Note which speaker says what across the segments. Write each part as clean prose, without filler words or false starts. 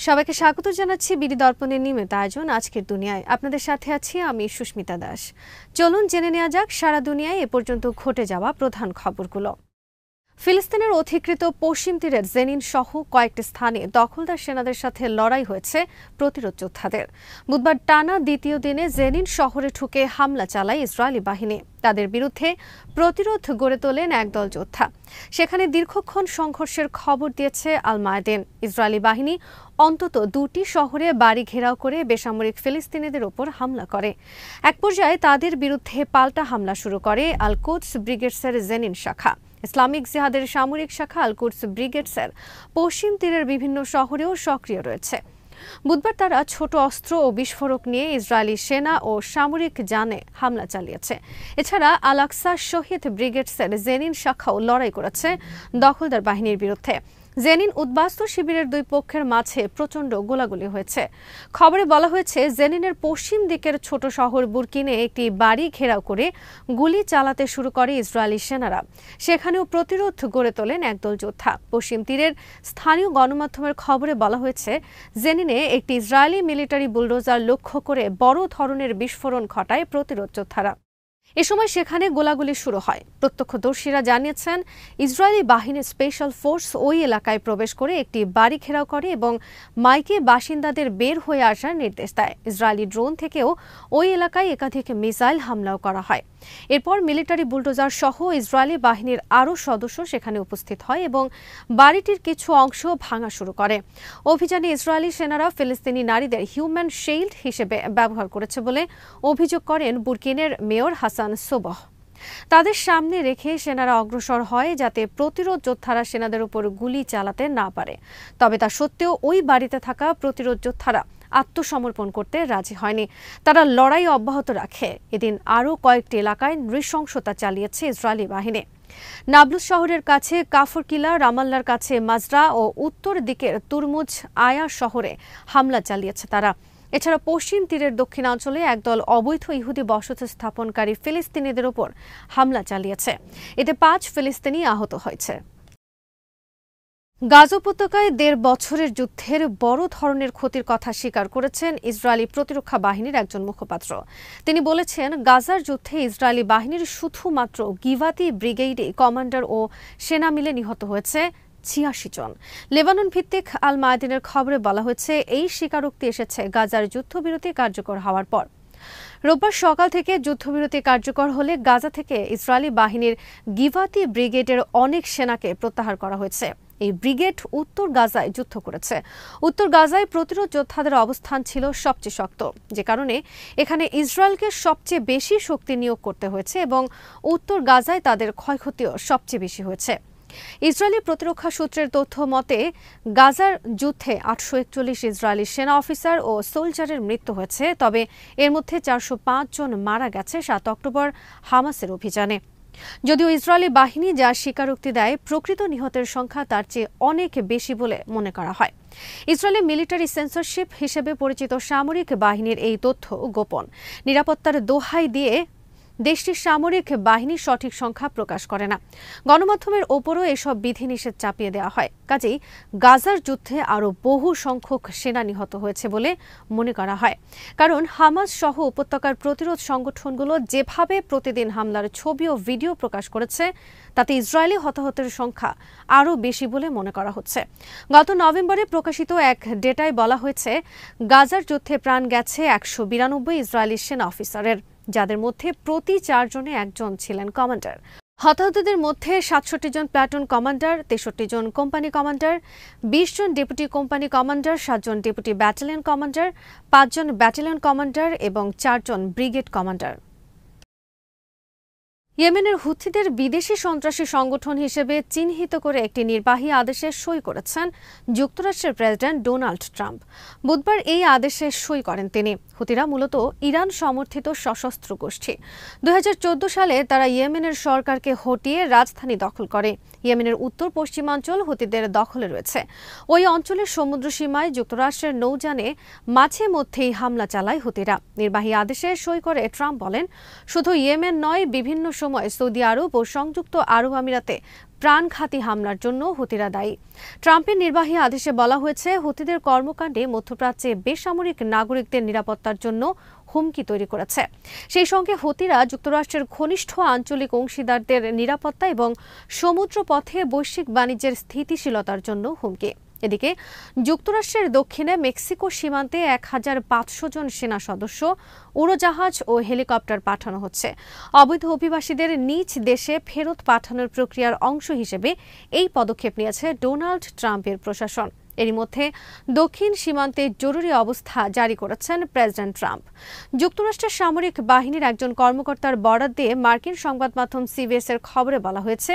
Speaker 1: সবাইকে স্বাগত জানাচ্ছি বিডি দর্পণের নিয়মিত আয়োজন আজকের দুনিয়ায়। আপনাদের সাথে আছি আমি সুস্মিতা দাস। চলুন জেনে নেওয়া যাক সারা দুনিয়ায় এ পর্যন্ত ঘটে যাওয়া প্রধান খবরগুলো। ফিলিস্তিনের অধিকৃত পশ্চিম তীরের জেনিন সহ কয়েকটি স্থানে দখলদার সেনাদের সাথে লড়াই হয়েছে প্রতিরোধ যোদ্ধাদের। বুধবার টানা দ্বিতীয় দিনে জেনিন শহরে ঢুকে হামলা চালায় ইসরায়েলি বাহিনী। তাদের বিরুদ্ধে প্রতিরোধ গড়ে তোলেন একদল যোদ্ধা। সেখানে দীর্ঘক্ষণ সংঘর্ষের খবর দিয়েছে আল মায়াদিন। ইসরায়েলি বাহিনী অন্তত দুটি শহরে বাড়ি ঘেরাও করে বেসামরিক ফিলিস্তিনিদের ওপর হামলা করে। এক পর্যায়ে তাদের বিরুদ্ধে পাল্টা হামলা শুরু করে আল কুদস ব্রিগেডসের জেনিন শাখা। ইসলামিক জিহাদের সামরিক শাখা আল কুদস ব্রিগেডসের পশ্চিম তীরের বিভিন্ন শহরেও সক্রিয় রয়েছে। বুধবার তারা ছোট অস্ত্র ও বিস্ফোরক নিয়ে ইসরায়েলি সেনা ও সামরিক যানে হামলা চালিয়েছে। এছাড়া আল আকসা শহীদ ব্রিগেডসের জেনিন শাখাও লড়াই করেছে দখলদার বাহিনীর বিরুদ্ধে। জেনিন উদ্বাস্তু শিবিরের দুই পক্ষের মাঝে প্রচণ্ড গোলাগুলি হয়েছে। খবরে বলা হয়েছে, জেনিনের পশ্চিম দিকের ছোট শহর বুরকিনে একটি বাড়ি ঘেরাও করে গুলি চালাতে শুরু করে ইসরায়েলি সেনারা। সেখানেও প্রতিরোধ গড়ে তোলেন একদল যোদ্ধা। পশ্চিম তীরের স্থানীয় গণমাধ্যমের খবরে বলা হয়েছে, জেনিনে একটি ইসরায়েলি মিলিটারি বুলডোজার লক্ষ্য করে বড় ধরনের বিস্ফোরণ ঘটায় প্রতিরোধ যোদ্ধারা। এ সময় সেখানে গোলাগুলি শুরু হয়। প্রত্যক্ষদর্শীরা জানিয়েছেন, ইসরায়েলি বাহিনীর স্পেশাল ফোর্স ওই এলাকায় প্রবেশ করে একটি বাড়ি ঘেরাও করে এবং মাইকে বাসিন্দাদের বের হয়ে আসার নির্দেশ দেয়। ইসরায়েলি ড্রোন থেকেও ওই এলাকায় একাধিক মিসাইল হামলাও করা হয়। এরপর মিলিটারি বুলডোজার সহ ইসরায়েলি বাহিনীর আরও সদস্য সেখানে উপস্থিত হয় এবং বাড়িটির কিছু অংশ ভাঙা শুরু করে। অভিযানে ইসরায়েলি সেনারা ফিলিস্তিনি নারীদের হিউম্যান শিল্ড হিসেবে ব্যবহার করেছে বলে অভিযোগ করেন বুরকিনের মেয়র হাসান সোবহ। তাদের সামনে রেখে সেনারা অগ্রসর হয় যাতে প্রতিরোধ যোদ্ধারা সেনাদের উপর গুলি চালাতে না পারে। তবে তা সত্ত্বেও ওই বাড়িতে থাকা প্রতিরোধ যোদ্ধারা আত্মসমর্পণ করতে রাজি হয়নি। তারা লড়াই অব্যাহত রাখে। এদিন আরও কয়েকটি এলাকায় নৃশংসতা চালিয়েছে ইসরায়েলি বাহিনী। নাবলুস শহরের কাছে কাফর কিলা, রামাল্লার কাছে মাজরা ও উত্তর দিকের তুরমুজ আয়া শহরে হামলা চালিয়েছে তারা। এছাড়া পশ্চিম তীরের দক্ষিণাঞ্চলে একদল অবৈধ ইহুদি বসতি স্থাপনকারী ফিলিস্তিনিদের ওপর হামলা চালিয়েছে। এতে 5 ফিলিস্তিনি আহত হয়েছে। গাজা উপত্যকায় 1.5 বছরের যুদ্ধের বড় ধরনের ক্ষতির কথা স্বীকার করেছেন ইসরায়েলি প্রতিরক্ষা বাহিনীর একজন মুখপাত্র। তিনি বলেছেন, গাজার যুদ্ধে ইসরায়েলি বাহিনীর শুধুমাত্র গিভাতি ব্রিগেডে কমান্ডার ও সেনা মিলে নিহত হয়েছে 86 জন। লেবানন ভিত্তিক আল মায়াদিনের খবরে বলা হয়েছে, এই স্বীকারোক্তি এসেছে গাজার যুদ্ধবিরতি কার্যকর হওয়ার পর। রোববার সকাল থেকে যুদ্ধবিরতি কার্যকর হলে গাজা থেকে ইসরায়েলি বাহিনীর গিভাতি ব্রিগেডের অনেক সেনাকে প্রত্যাহার করা হয়েছে। এই ব্রিগেড উত্তর গাজায় যুদ্ধ করেছে। উত্তর গাজায় প্রতিরোধ যোদ্ধাদের অবস্থান ছিল সবচেয়ে শক্ত, যে কারণে এখানে ইসরায়েলকে সবচেয়ে বেশি শক্তি নিয়োগ করতে হয়েছে এবং উত্তর গাজায় তাদের ক্ষয়ক্ষতিও সবচেয়ে বেশি হয়েছে। ইসরায়েলি প্রতিরক্ষা সূত্রের তথ্য মতে, গাজার যুদ্ধে 841 ইসরায়েলি সেনা অফিসার ও সোলজারের মৃত্যু হয়েছে। তবে এর মধ্যে 405 জন মারা গেছে 7 অক্টোবর হামাসের অভিযানে। যদিও ইসরায়েলি বাহিনী যা স্বীকারোক্তি দেয়, প্রকৃত নিহতের সংখ্যা তার চেয়ে অনেক বেশি বলে মনে করা হয়। ইসরায়েলি মিলিটারি সেন্সরশিপ হিসেবে পরিচিত সামরিক বাহিনীর এই তথ্য গোপন। নিরাপত্তার দোহাই দিয়ে দেশটির সামরিক বাহিনী সঠিক সংখ্যা প্রকাশ করে না। গণমাধ্যমের ওপরও এসব বিধিনিষেধ চাপিয়ে দেওয়া হয়। কাজেই গাজার যুদ্ধে আরও বহু সংখ্যক সেনা নিহত হয়েছে বলে মনে করা হয়। কারণ হামাস সহ উপত্যকার প্রতিরোধ সংগঠনগুলো যেভাবে প্রতিদিন হামলার ছবি ও ভিডিও প্রকাশ করেছে, তাতে ইসরায়েলি হতাহতের সংখ্যা আরও বেশি বলে মনে করা হচ্ছে। গত নভেম্বরে প্রকাশিত এক ডেটায় বলা হয়েছে, গাজার যুদ্ধে প্রাণ গেছে 192 ইসরায়েলি সেনা অফিসারের, যাদের মধ্যে প্রতি 4 জনে একজন ছিলেন কমান্ডার। হতাহতদের মধ্যে 67 জন প্লাটুন কমান্ডার, 63 জন কোম্পানি কমান্ডার, 20 জন ডেপুটি কোম্পানি কমান্ডার, 7 জন ডেপুটি ব্যাটালিয়ন কমান্ডার, 5 জন ব্যাটালিয়ন কমান্ডার এবং 4 জন ব্রিগেড কমান্ডার। ইয়েমেনের হুথিদের বিদেশি সন্ত্রাসী সংগঠন হিসেবে চিহ্নিত করে একটি নির্বাহী আদেশে সই করেছেন যুক্তরাষ্ট্রের প্রেসিডেন্ট ডোনাল্ড ট্রাম্প। বুধবার এই আদেশে সই করেন তিনি। হুথিরা মূলত ইরান সমর্থিত সশস্ত্র গোষ্ঠী। 2014 সালে তারা ইয়েমেনের সরকারকে হটিয়ে রাজধানী দখল করে। ইয়েমেনের উত্তর পশ্চিমাঞ্চল হুথিদের দখলে রয়েছে। ওই অঞ্চলের সমুদ্র সীমায় যুক্তরাষ্ট্রের নৌযানে মাঝে মধ্যেই হামলা চালায় হুথিরা। নির্বাহী আদেশে সই করে ট্রাম্প বলেন, শুধু ইয়েমেন নয়, বিভিন্ন সময় সৌদি আরব ও সংযুক্ত আরব আমিরাতে প্রাণঘাতী হামলার জন্য হুতিরা দায়ী। ট্রাম্পের নির্বাহী আদেশে বলা হয়েছে, হুতিদের কর্মকাণ্ডে মধ্যপ্রাচ্যে বেসামরিক নাগরিকদের নিরাপত্তার জন্য হুমকি তৈরি করেছে। সেই সঙ্গে হুতিরা যুক্তরাষ্ট্রের ঘনিষ্ঠ আঞ্চলিক অংশীদারদের নিরাপত্তা এবং সমুদ্রপথে বৈশ্বিক বাণিজ্যের স্থিতিশীলতার জন্য হুমকি। এদিকে যুক্তরাষ্ট্রের দক্ষিণে মেক্সিকো সীমান্তে ১৫০০ জন সেনা সদস্য, উড়োজাহাজ ও হেলিকপ্টার পাঠানো হচ্ছে। অবৈধ অভিবাসীদের নিজ দেশে ফেরত পাঠানোর প্রক্রিয়ার অংশ হিসেবে এই পদক্ষেপ নিয়েছে ডোনাল্ড ট্রাম্পের প্রশাসন। এরই মধ্যে দক্ষিণ সীমান্তে জরুরি অবস্থা জারি করেছেন প্রেসিডেন্ট ট্রাম্প। যুক্তরাষ্ট্রের সামরিক বাহিনীর একজন কর্মকর্তার বরাত দিয়ে মার্কিন সংবাদ মাধ্যম সিবিএস-এর খবরে বলা হয়েছে,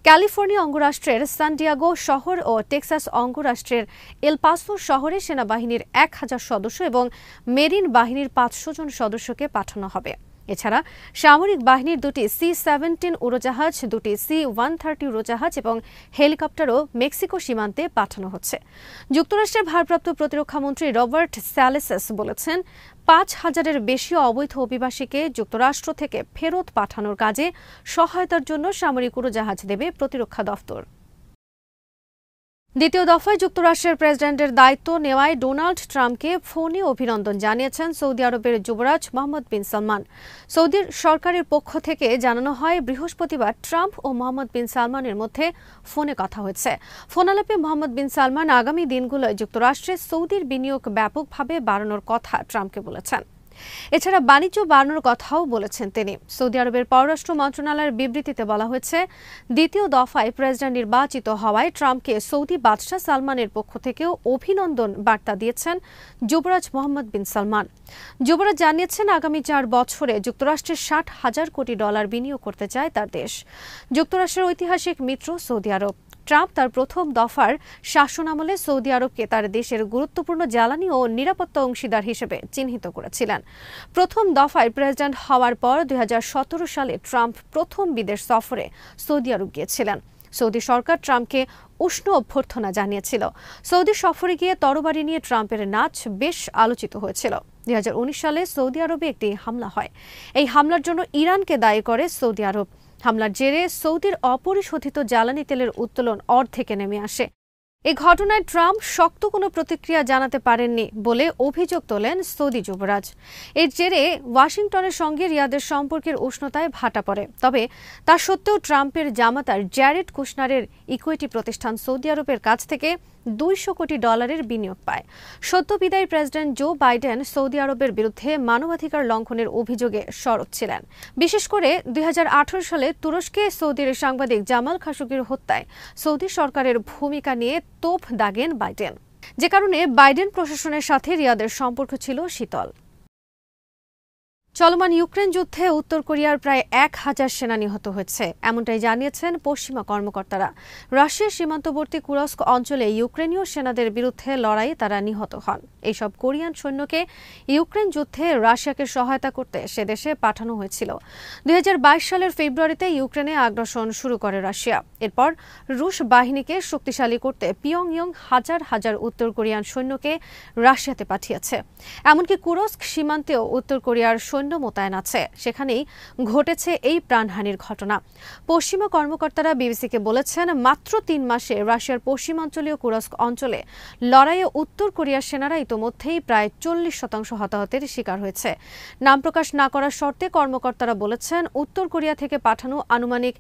Speaker 1: ক্যালিফোর্নিয়া অঙ্গরাষ্ট্রের সান ডিয়েগো শহর ও টেক্সাস অঙ্গরাষ্ট্রের এল পাসো শহরে সেনাবাহিনীর ১,০০০ সদস্য এবং মেরিন বাহিনীর ৫০০ জন সদস্যকে পাঠানো হবে। এছাড়া সামরিক বাহিনীর দুটি C-17 উড়োজাহাজ, দুটি C-130 উড়োজাহাজ এবং হেলিকপ্টারও মেক্সিকো সীমান্তে পাঠানো হচ্ছে। যুক্তরাষ্ট্রের ভারপ্রাপ্ত প্রতিরক্ষামন্ত্রী রবার্ট স্যালেসেস বলেছেন, ৫,০০০-এর বেশি অবৈধ অভিবাসীকে যুক্তরাষ্ট্র থেকে ফেরত পাঠানোর কাজে সহায়তার জন্য সামরিক উড়োজাহাজ দেবে প্রতিরক্ষা দফতর। দ্বিতীয় দফায় যুক্তরাষ্ট্রের প্রেসিডেন্টের দায়িত্ব নেওয়ায় ডোনাল্ড ট্রাম্পকে ফোনে অভিনন্দন জানিয়েছেন সৌদি আরবের যুবরাজ মোহাম্মদ বিন সালমান। সৌদির সরকারের পক্ষ থেকে জানানো হয়, বৃহস্পতিবার ট্রাম্প ও মোহাম্মদ বিন সালমানের মধ্যে ফোনে কথা হয়েছে। ফোনালাপে মোহাম্মদ বিন সালমান আগামী দিনগুলোয় যুক্তরাষ্ট্রে সৌদির বিনিয়োগ ব্যাপকভাবে বাড়ানোর কথা ট্রাম্পকে বলেছেন। এছাড়া বাণিজ্য বাড়ানোর কথাও বলেছেন তিনি। সৌদি আরবের পররাষ্ট্র মন্ত্রণালয়ের বিবৃতিতে বলা হয়েছে, দ্বিতীয় দফায় প্রেসিডেন্ট নির্বাচিত হওয়ায় ট্রাম্পকে সৌদি বাদশাহ সালমানের পক্ষ থেকেও অভিনন্দন বার্তা দিয়েছেন যুবরাজ মোহাম্মদ বিন সালমান। যুবরাজ জানিয়েছেন, আগামী ৪ বছরে যুক্তরাষ্ট্রে $৬০,০০০ কোটি বিনিয়োগ করতে চায় তার দেশ। যুক্তরাষ্ট্রের ঐতিহাসিক মিত্র সৌদি আরব। ট্রাম্প তার প্রথম দফার শাসনামলে সৌদি আরবকে তার দেশের গুরুত্বপূর্ণ জ্বালানি ও নিরাপত্তা অংশীদার হিসেবে চিহ্নিত করেছিলেন। প্রথম দফায় প্রেসিডেন্ট হওয়ার পর ২০১৭ সালে ট্রাম্প প্রথম বিদেশ সফরে সৌদি আরব গিয়েছিলেন। সৌদি সরকার ট্রাম্পকে উষ্ণ অভ্যর্থনা জানিয়েছিল। সৌদি সফরে গিয়ে তরবারি নিয়ে ট্রাম্পের নাচ বেশ আলোচিত হয়েছিল। ২০১৯ সালে সৌদি আরবে একটি হামলা হয়। এই হামলার জন্য ইরানকে দায়ী করে সৌদি আরব। হামলার জেরে সৌদির অপরিশোধিত জ্বালানি তেলের উত্তোলন অর্ধেকে নেমে আসে। এই ঘটনায় ট্রাম্প শক্ত কোনো প্রতিক্রিয়া জানাতে পারেননি বলে অভিযোগ তোলেন সৌদি যুবরাজ। এর জেরে ওয়াশিংটনের সঙ্গে রিয়াদের সম্পর্কের উষ্ণতায় ভাটা পড়ে। তবে তা সত্ত্বেও ট্রাম্পের জামাতার জ্যারেড কুশনারের ইকুইটি প্রতিষ্ঠান সৌদি আরবের কাছ থেকে $200 কোটি বিনিয়োগ পায়। সদ্য বিদায়ী প্রেসিডেন্ট জো বাইডেন সৌদি আরবের বিরুদ্ধে মানবাধিকার লঙ্ঘনের অভিযোগে সরব ছিলেন। বিশেষ করে ২০১৮ সালে তুরস্কে সৌদির সাংবাদিক জামাল খাশোগির হত্যায় সৌদি সরকারের ভূমিকা নিয়ে তোপ দাগেন বাইডেন, যে কারণে বাইডেন প্রশাসনের সাথে রিয়াদের সম্পর্ক ছিল শীতল। চলমান ইউক্রেন যুদ্ধে উত্তর কোরিয়ার প্রায় ১,০০০ সেনা নিহত হয়েছে, এমনটাই জানিয়েছেন পশ্চিমা কর্মকর্তারা। রাশিয়ার সীমান্তবর্তী কুরস্ক অঞ্চলে ইউক্রেনীয় সেনাদের বিরুদ্ধে লড়াইয়ে তারা নিহত হন। এইসব কোরিয়ান সৈন্যকে ইউক্রেন যুদ্ধে রাশিয়াকে সহায়তা করতে সে দেশে পাঠানো হয়েছিল। ২০২২ সালের ফেব্রুয়ারিতে ইউক্রেনে আগ্রাসন শুরু করে রাশিয়া। এরপর রুশ বাহিনীকে শক্তিশালী করতে পিয়ংইয়ং হাজার হাজার উত্তর কোরিয়ান সৈন্যকে রাশিয়াতে পাঠিয়েছে। এমনকি কুরস্ক সীমান্তেও উত্তর কোরিয়ার সৈন্য মোতায়েন আছে। সেখানেই ঘটেছে এই প্রাণহানির ঘটনা। পশ্চিমা কর্মকর্তারা বিবিসিকে বলেছেন, মাত্র ৩ মাসে রাশিয়ার পশ্চিমাঞ্চলীয় কুরস্ক অঞ্চলে লড়াইয়ে উত্তর কোরিয়ার সেনারা ইতোমধ্যেই প্রায় ৪০% হতাহতের শিকার হয়েছে। নাম প্রকাশ না করার শর্তে কর্মকর্তারা বলেছেন, উত্তর কোরিয়া থেকে পাঠানো আনুমানিক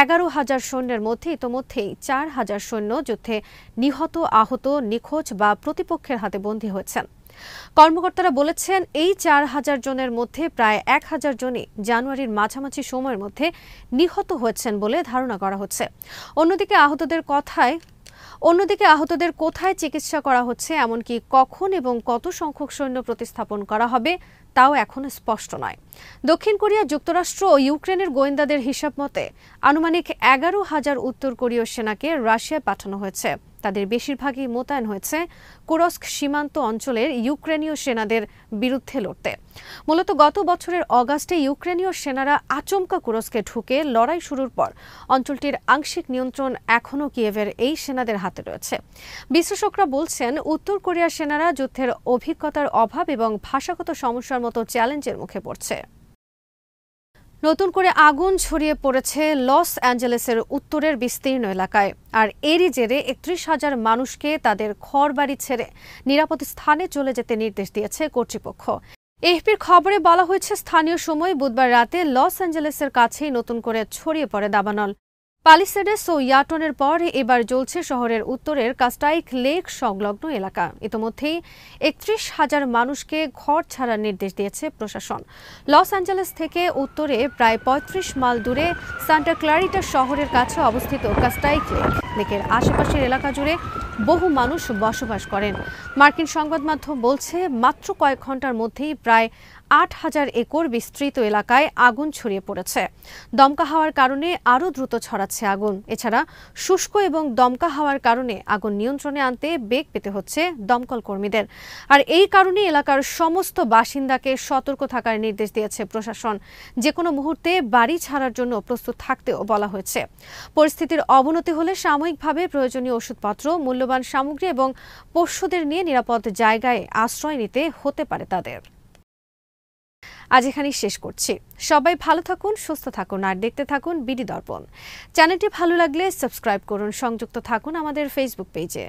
Speaker 1: ১১,০০০ সৈন্যের মধ্যে ইতোমধ্যেই ৪,০০০ সৈন্য যুদ্ধে নিহত, আহত, নিখোঁজ বা প্রতিপক্ষের হাতে বন্দী হয়েছেন। কর্মকর্তারা বলেছেন, এই ৪,০০০ জনের মধ্যে প্রায় ১,০০০ জনই জানুয়ারির মাঝামাঝি সময়ের মধ্যে নিহত হয়েছেন বলে ধারণা করা হচ্ছে। অন্যদিকে আহতদের কোথায় চিকিৎসা করা হচ্ছে, এমনকি কখন এবং কত সংখ্যক সৈন্য প্রতিস্থাপন করা হবে তাও এখনো স্পষ্ট নয়। দক্ষিণ কোরিয়া, যুক্তরাষ্ট্র ও ইউক্রেনের গোয়েন্দাদের হিসাব মতে আনুমানিক ১১,০০০ উত্তর কোরীয় সেনাকে রাশিয়ায় পাঠানো হয়েছে। তাদের বেশিরভাগই মোতায়েন হয়েছে কুরস্ক সীমান্ত অঞ্চলের ইউক্রেনীয় সেনাদের বিরুদ্ধে লড়তে। মূলত গত বছরের অগাস্টে ইউক্রেনীয় সেনারা আচমকা কুরস্কে ঢুকে লড়াই শুরুর পর অঞ্চলটির আংশিক নিয়ন্ত্রণ এখনও কিয়েভের এই সেনাদের হাতে রয়েছে। বিশ্লেষকরা বলছেন, উত্তর কোরিয়ার সেনারা যুদ্ধের অভিজ্ঞতার অভাব এবং ভাষাগত সমস্যার মতো চ্যালেঞ্জের মুখে পড়ছে। নতুন করে আগুন ছড়িয়ে পড়েছে লস অ্যাঞ্জেলেসের উত্তরের বিস্তীর্ণ এলাকায়। আর এরই জেরে ৩১,০০০ মানুষকে তাদের ঘরবাড়ি ছেড়ে নিরাপদ স্থানে চলে যেতে নির্দেশ দিয়েছে কর্তৃপক্ষ। এএফপির খবরে বলা হয়েছে, স্থানীয় সময় বুধবার রাতে লস অ্যাঞ্জেলেসের কাছেই নতুন করে ছড়িয়ে পড়ে দাবানল। পালিসেডেস ও ইয়াটনের পর এবার জ্বলছে শহরের উত্তরের কাস্টাইক লেক সংলগ্ন এলাকা। ইতোমধ্যেই ৩১,০০০ মানুষকে ঘর ছাড়ার নির্দেশ দিয়েছে প্রশাসন। লস অ্যাঞ্জেলেস থেকে উত্তরে প্রায় ৩৫ মাইল দূরে সান্টা ক্লারিটা শহরের কাছে অবস্থিত কাস্টাইক লেক। লেকের আশেপাশের এলাকা জুড়ে বহু মানুষ বসবাস করেন। মার্কিন সংবাদ মাধ্যম বলছে, মাত্র কয়েক ঘন্টার মধ্যেই প্রায় ৮,০০০ একর বিস্তৃত এলাকায় আগুন ছড়িয়ে পড়েছে। দমকা হাওয়ার কারণে আরও দ্রুত ছড়াচ্ছে আগুন। এছাড়া শুষ্ক এবং দমকা হাওয়ার কারণে আগুন নিয়ন্ত্রণে আনতে বেগ পেতে হচ্ছে দমকল কর্মীদের। আর এই কারণে এলাকার সমস্ত বাসিন্দাকে সতর্ক থাকার নির্দেশ দিয়েছে প্রশাসন। যে কোনো মুহূর্তে বাড়ি ছাড়ার জন্য প্রস্তুত থাকতেও বলা হয়েছে। পরিস্থিতির অবনতি হলে সাময়িকভাবে প্রয়োজনীয় ওষুধপত্র, মূল্যবান সামগ্রী এবং পোষ্যদের নিয়ে নিরাপদ জায়গায় আশ্রয় নিতে হতে পারে তাদের। আজ এখানেই শেষ করছি। সবাই ভালো থাকুন, সুস্থ থাকুন আর দেখতে থাকুন বিডি দর্পণ। চ্যানেলটি ভালো লাগলে সাবস্ক্রাইব করুন, সংযুক্ত থাকুন আমাদের ফেসবুক পেজে।